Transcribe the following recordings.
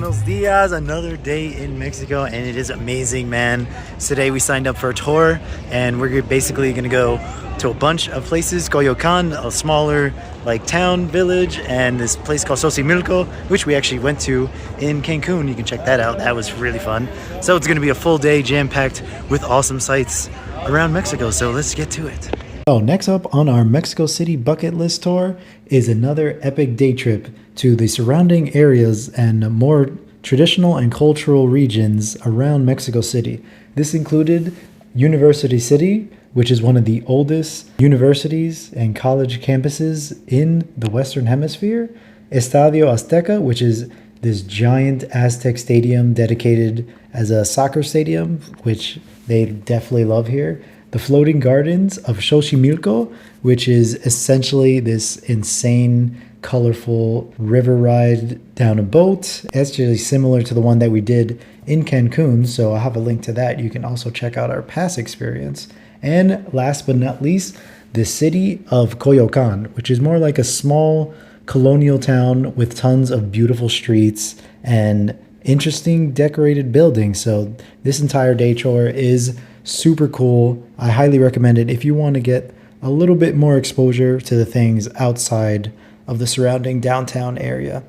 Buenos dias, another day in Mexico, and it is amazing, man. Today we signed up for a tour, and we're basically gonna go to a bunch of places. Coyocan, a smaller like town, village, and this place called Xochimilco, which we actually went to in Cancun. You can check that out, that was really fun. So it's gonna be a full day jam-packed with awesome sights around Mexico, so let's get to it. Oh, next up on our Mexico City bucket list tour is another epic day trip to the surrounding areas and more traditional and cultural regions around Mexico City. This included University City, which is one of the oldest universities and college campuses in the Western Hemisphere, Estadio Azteca, which is this giant Aztec stadium dedicated as a soccer stadium, which they definitely love here. The Floating Gardens of Xochimilco, which is essentially this insane, colorful river ride down a boat. It's actually similar to the one that we did in Cancun, so I'll have a link to that. You can also check out our past experience. And last but not least, the city of Coyocan, which is more like a small colonial town with tons of beautiful streets and interesting decorated buildings. So this entire day tour is super cool. I highly recommend it if you want to get a little bit more exposure to the things outside of the surrounding downtown area.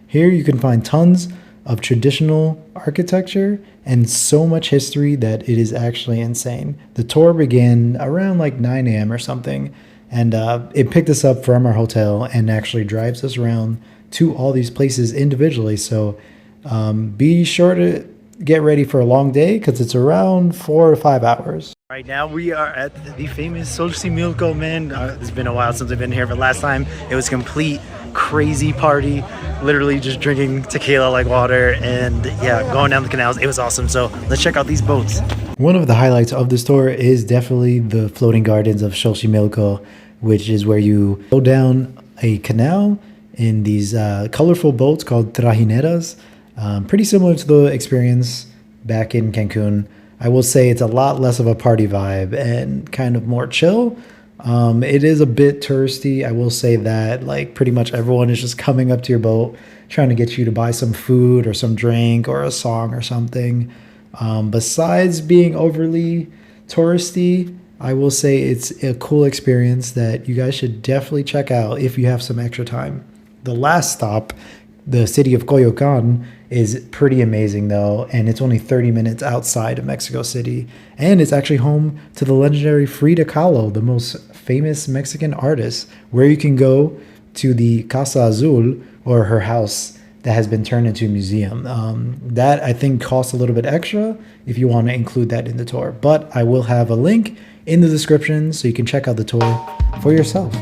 Here you can find tons of traditional architecture and so much history that it is actually insane. The tour began around like 9 a.m. or something, and it picked us up from our hotel and actually drives us around to all these places individually. So be sure to get ready for a long day because it's around 4 to 5 hours. Right now we are at the famous Xochimilco, man. It's been a while since I've been here, but last time it was complete crazy party, literally just drinking tequila like water and yeah, going down the canals. It was awesome. So let's check out these boats. One of the highlights of this tour is definitely the Floating Gardens of Xochimilco, which is where you go down a canal in these colorful boats called trajineras. Pretty similar to the experience back in Cancun. I will say it's a lot less of a party vibe and kind of more chill. It is a bit touristy. I will say that, like, pretty much everyone is just coming up to your boat trying to get you to buy some food or some drink or a song or something. Besides being overly touristy, I will say it's a cool experience that you guys should definitely check out if you have some extra time. The last stop, the city of Coyocan, is pretty amazing though, and it's only 30 minutes outside of Mexico City, and it's actually home to the legendary Frida Kahlo, the most famous Mexican artist, where you can go to the Casa Azul, or her house that has been turned into a museum. That I think costs a little bit extra if you want to include that in the tour, but I will have a link in the description so you can check out the tour for yourself.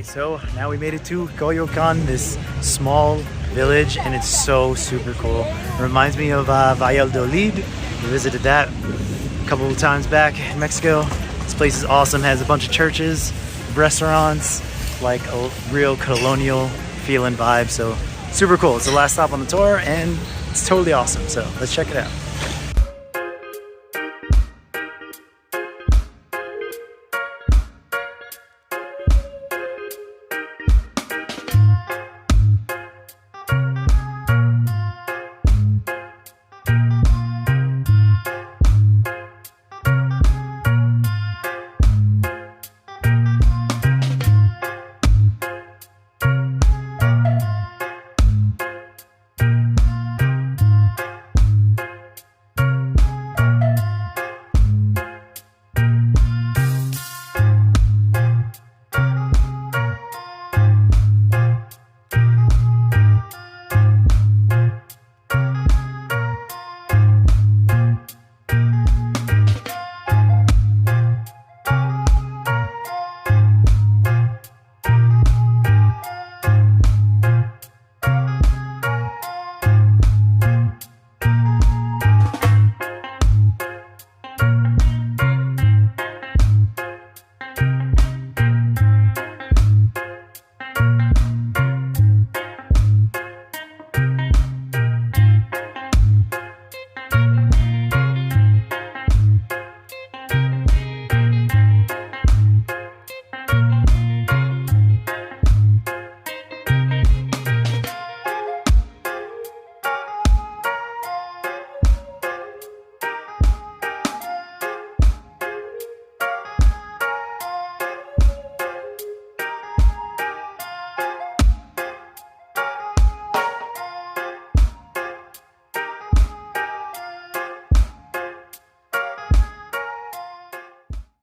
So now we made it to Coyocan, this small village, and it's so super cool. It reminds me of Valladolid. We visited that a couple of times back in Mexico. This place is awesome, has a bunch of churches, restaurants, like a real colonial feeling vibe. So super cool. It's the last stop on the tour and it's totally awesome. So let's check it out.